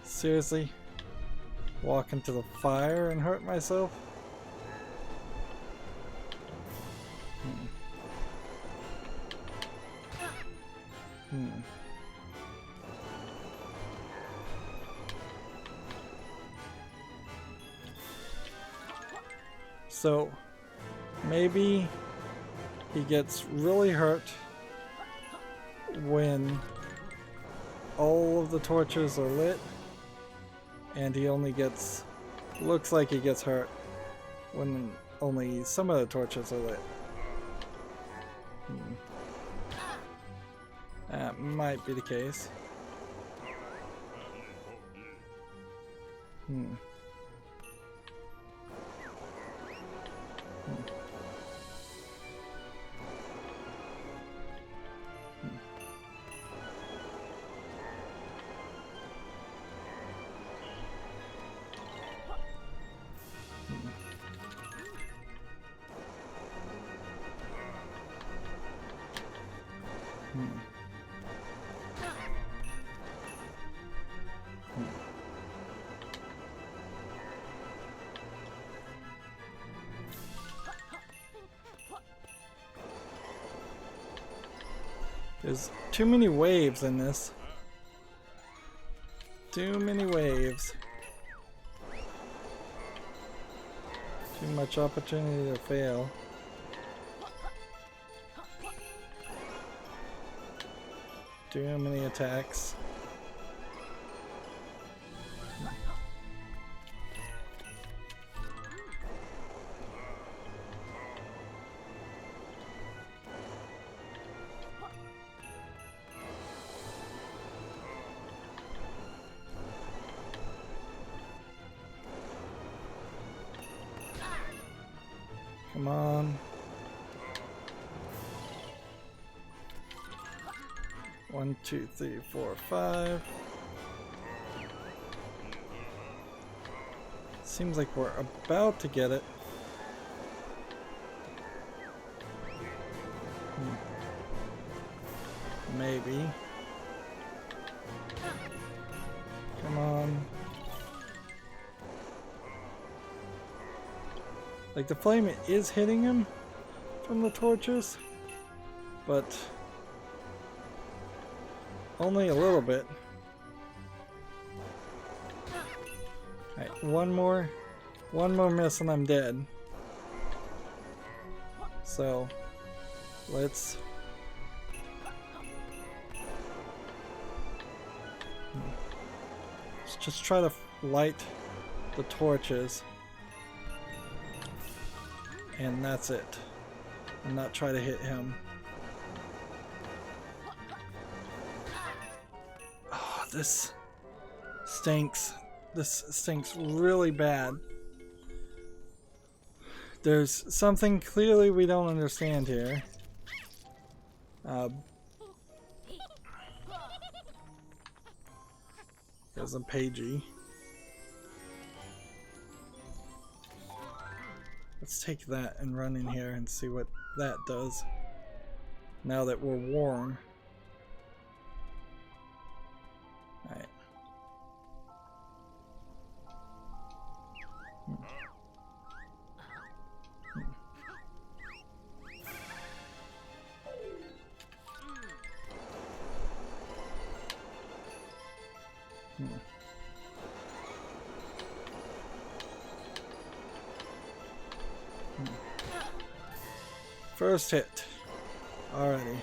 Speaker 1: Seriously? Walk into the fire and hurt myself? So maybe he gets really hurt when all of the torches are lit, and he only gets, looks like he gets hurt when only some of the torches are lit. That might be the case. There's too many waves in this. Too many waves. Too much opportunity to fail. Too many attacks. Come on. 1, 2, 3, 4, 5. Seems like we're about to get it. Maybe. Come on. Like, the flame is hitting him from the torches, but only a little bit. Alright, one more miss and I'm dead. So, let's just try to light the torches. And that's it. And not try to hit him. Oh, this stinks. This stinks really bad. There's something clearly we don't understand here. There's a Pagie. Let's take that and run in here and see what that does. Now that we're warm. Alright. First hit. Alrighty.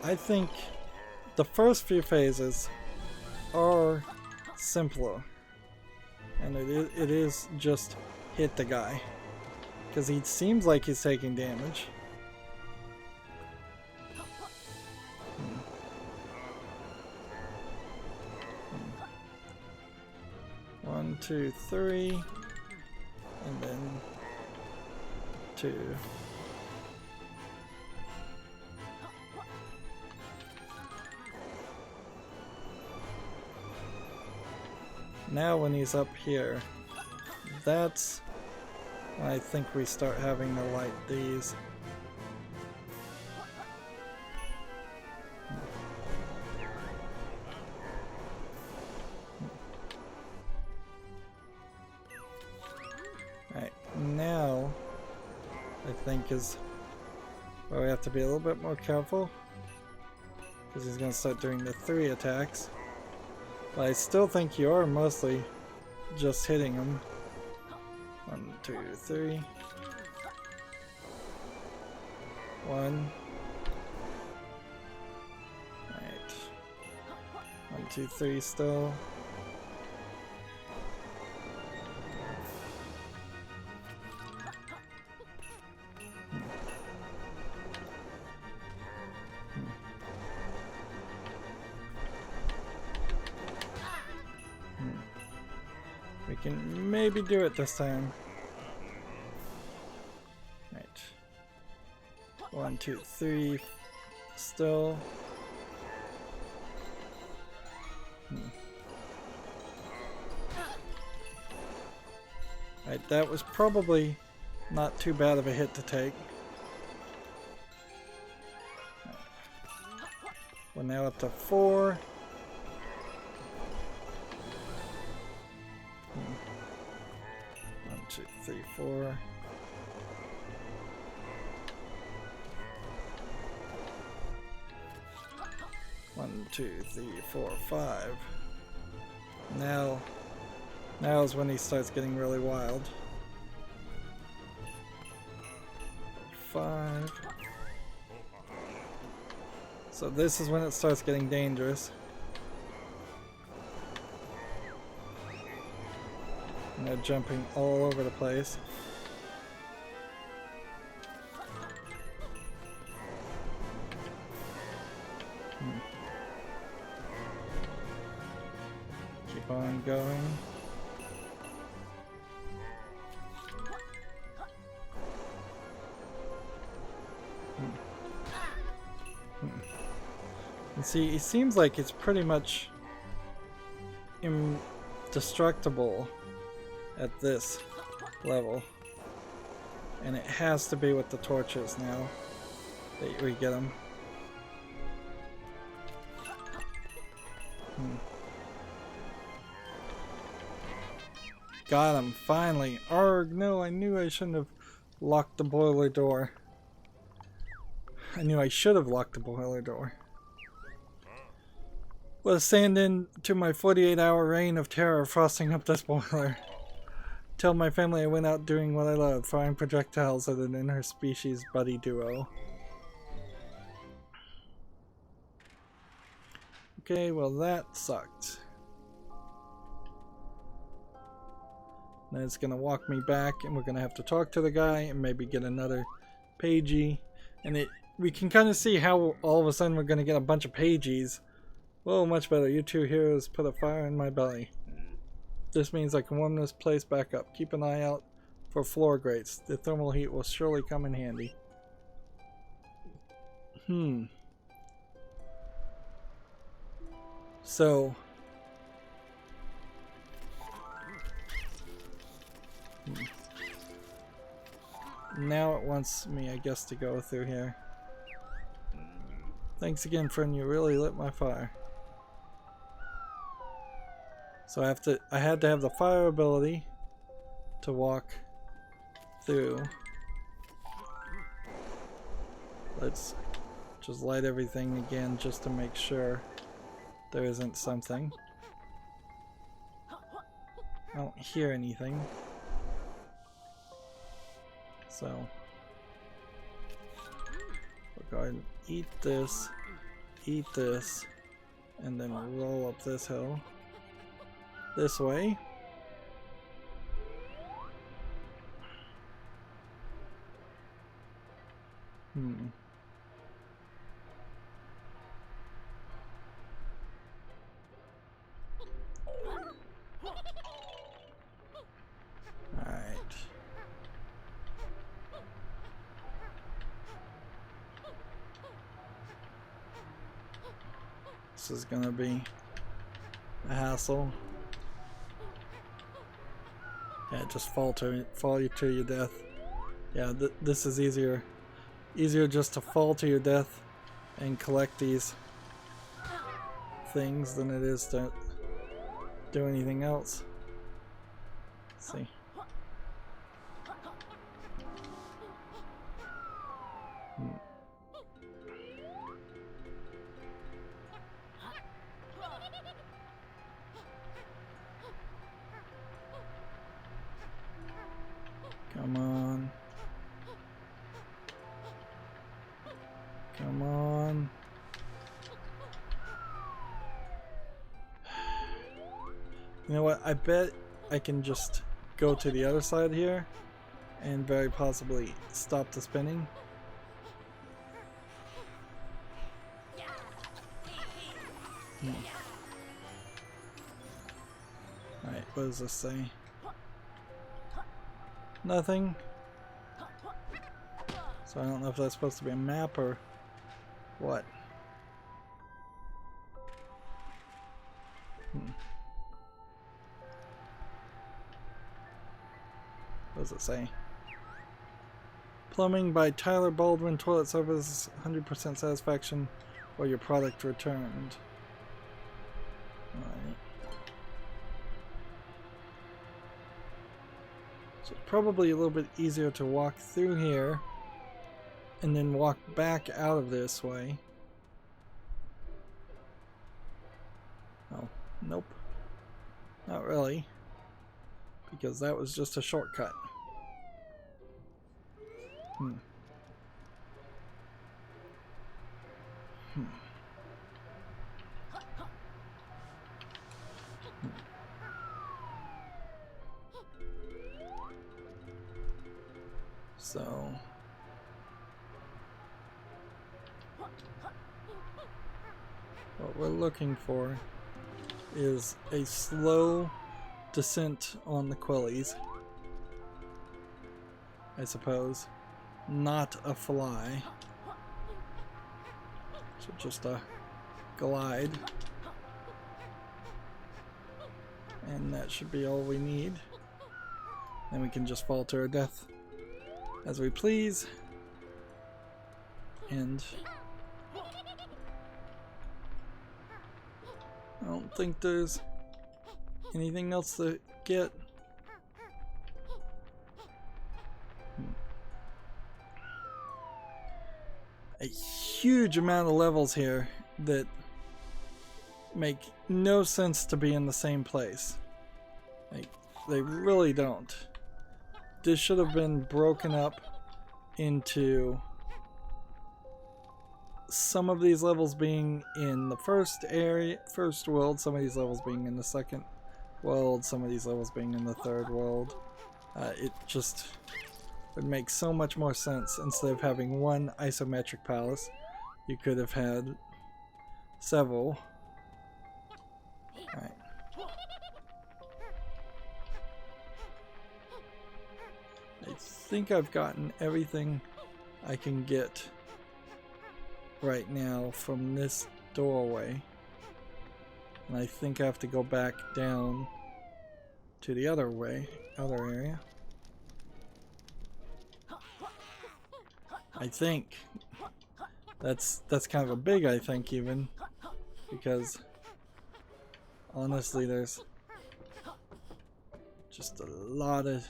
Speaker 1: I think the first few phases are simpler. And it is just hit the guy. Because he seems like he's taking damage. 1, 2, 3. And then 2. Now when he's up here, that's when I think we start having to light these. Alright, now I think is where we have to be a little bit more careful, because he's going to start doing the 3 attacks. But I still think you are mostly just hitting him. 1, 2, 3. 1. Alright. 1, 2, 3 still. We can maybe do it this time. Right. 1, 2, 3. Still. Right, that was probably not too bad of a hit to take. Right. We're now up to 4. 1, 2, 3, 4. 1, 2, 3, 4, 5. Now is when he starts getting really wild. 5. So this is when it starts getting dangerous. And they're jumping all over the place. Keep on going. And see, it seems like it's pretty much indestructible at this level. And it has to be with the torches now that we get them. Got him, finally. Arg, no, I knew I shouldn't have locked the boiler door. I knew I should have locked the boiler door. Well, stand in to my 48-hour reign of terror frosting up this boiler. Tell my family I went out doing what I love, firing projectiles at an interspecies buddy duo. Okay, well that sucked. Now it's gonna walk me back and we're gonna have to talk to the guy and maybe get another Pagie. And we can kind of see how all of a sudden we're gonna get a bunch of Pagies. Whoa, much better. You two heroes put a fire in my belly. This means I can warm this place back up. Keep an eye out for floor grates. The thermal heat will surely come in handy. So... now it wants me, I guess, to go through here. Thanks again, friend. You really lit my fire. So I had to have the fire ability to walk through. Let's just light everything again just to make sure there isn't something. I don't hear anything. So we'll go ahead and eat this, and then roll up this hill. This way. Alright. This is gonna be a hassle. Yeah, just fall you to your death. Yeah, this is easier just to fall to your death and collect these things than it is to do anything else. Let's see. Come on. Come on. You know what? I bet I can just go to the other side here and very possibly stop the spinning. Alright, what does this say? Nothing. So I don't know if that's supposed to be a map or what. What does it say? Plumbing by Tyler Baldwin, toilet service, 100% satisfaction, or your product returned. Alright. So it's probably a little bit easier to walk through here and then walk back out of this way. Oh, nope. Not really. Because that was just a shortcut. Hmm. Hmm. So what we're looking for is a slow descent on the quellies, I suppose. Not a fly. So just a glide. And that should be all we need. Then we can just fall to our death as we please. And I don't think there's anything else to get. A huge amount of levels here that make no sense to be in the same place. Like, they really don't. This should have been broken up into some of these levels being in the first world, some of these levels being in the second world, some of these levels being in the third world. It just would make so much more sense. Instead of having one isometric palace, you could have had several. Alright. I think I've gotten everything I can get right now from this doorway. And I think I have to go back down to the other area. I think. That's kind of a big I think even, because honestly there's just a lot of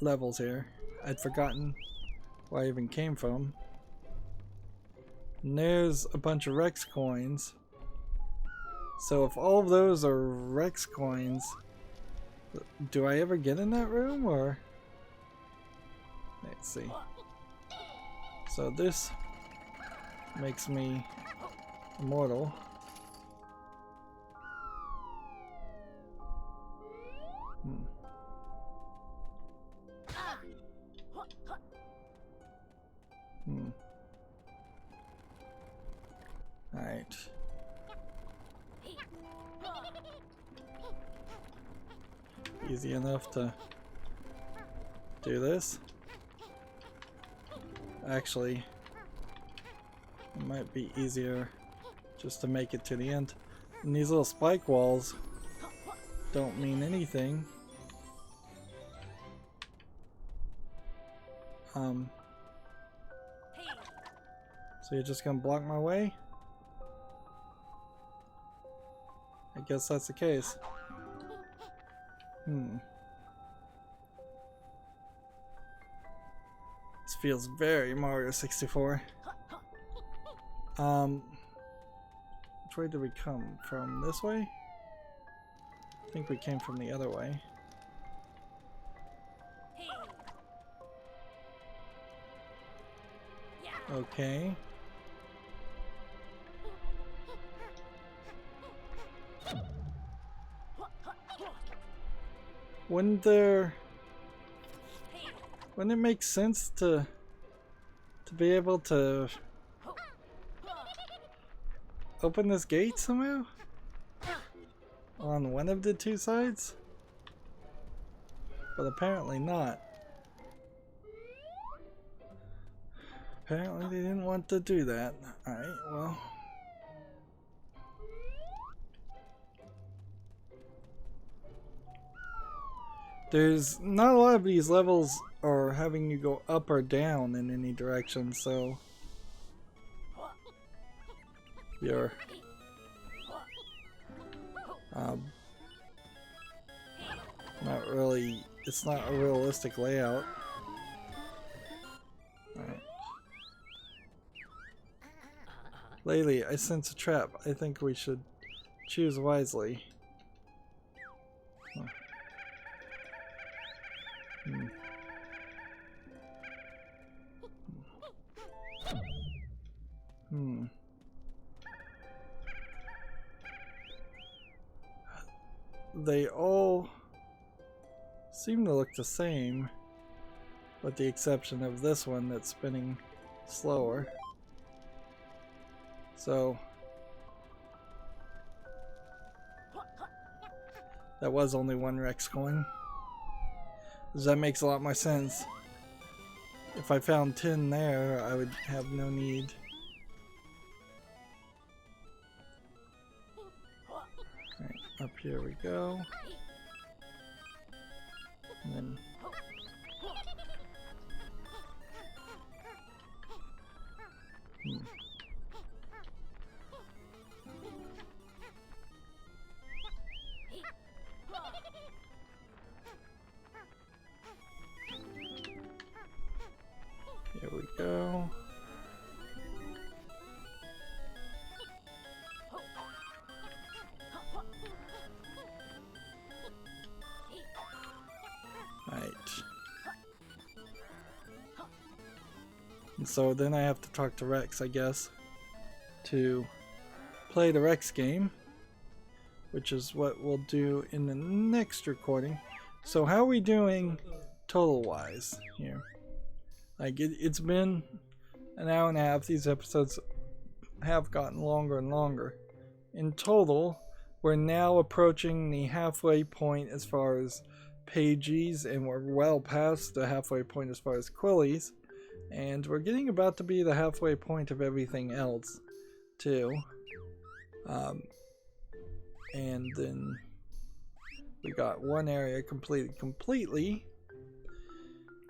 Speaker 1: levels here. I'd forgotten where I even came from. And there's a bunch of Rex coins. So if all of those are Rex coins, do I ever get in that room, or? Let's see. So this makes me immortal. Alright. Easy enough to do this. Actually, it might be easier just to make it to the end. And these little spike walls don't mean anything. So you're just gonna block my way? I guess that's the case. This feels very Mario 64. Which way did we come from? This way? I think we came from the other way. Okay. Wouldn't it make sense to be able to open this gate somehow? On one of the two sides? But apparently not. Apparently they didn't want to do that. Alright, well. There's not a lot of these levels are having you go up or down in any direction, so you're not really, it's not a realistic layout. Alright. Laylee, I sense a trap. I think we should choose wisely. Huh. They all seem to look the same, with the exception of this one that's spinning slower. So that was only one Rex coin. That makes a lot more sense. If I found 10 there, I would have no need. Alright, up here we go. And then here we go. Right. And so then I have to talk to Rex, I guess, to play the Rex game, which is what we'll do in the next recording. So how are we doing total wise here? Like it's been an hour and a half. These episodes have gotten longer and longer. In total, we're now approaching the halfway point as far as Pagies, and we're well past the halfway point as far as Quillies, and we're getting about to be the halfway point of everything else too. And then we got one area completed completely.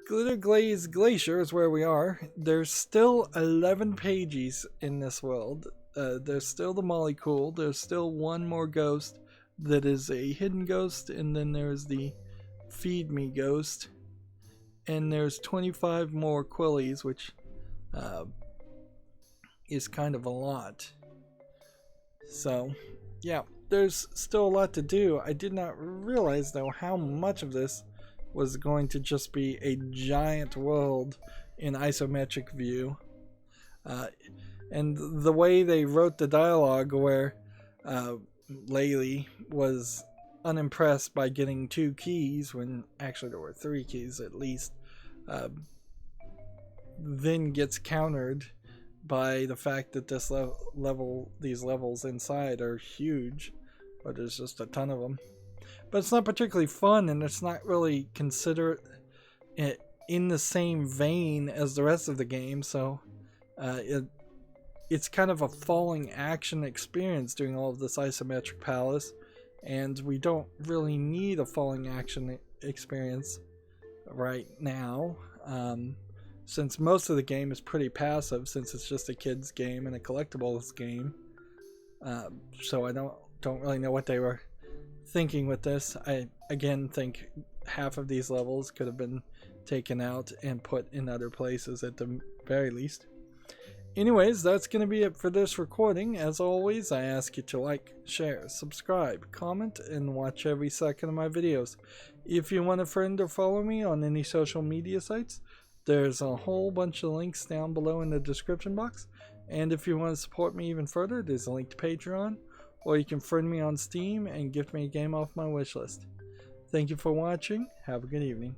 Speaker 1: Glitter Glaze Glacier is where we are. There's still 11 Pagies in this world. There's still the Mollycool. There's still one more ghost that is a hidden ghost, and then there's the Feed Me ghost. And there's 25 more Quillies, which is kind of a lot. So, yeah, there's still a lot to do. I did not realize, though, how much of this was going to just be a giant world in isometric view. And the way they wrote the dialogue, where Laylee was unimpressed by getting 2 keys when actually there were 3 keys at least, then gets countered by the fact that this these levels inside are huge, but there's just a ton of them. But it's not particularly fun, and it's not really considered in the same vein as the rest of the game, so it's kind of a falling action experience doing all of this isometric palace, and we don't really need a falling action experience right now, since most of the game is pretty passive, since it's just a kid's game and a collectibles game. So I don't really know what they were thinking with this. I again think half of these levels could have been taken out and put in other places at the very least. Anyways, that's going to be it for this recording. As always, I ask you to like, share, subscribe, comment, and watch every second of my videos. If you want a friend or follow me on any social media sites, there's a whole bunch of links down below in the description box. And if you want to support me even further, there's a link to Patreon, or you can friend me on Steam and gift me a game off my wishlist. Thank you for watching. Have a good evening.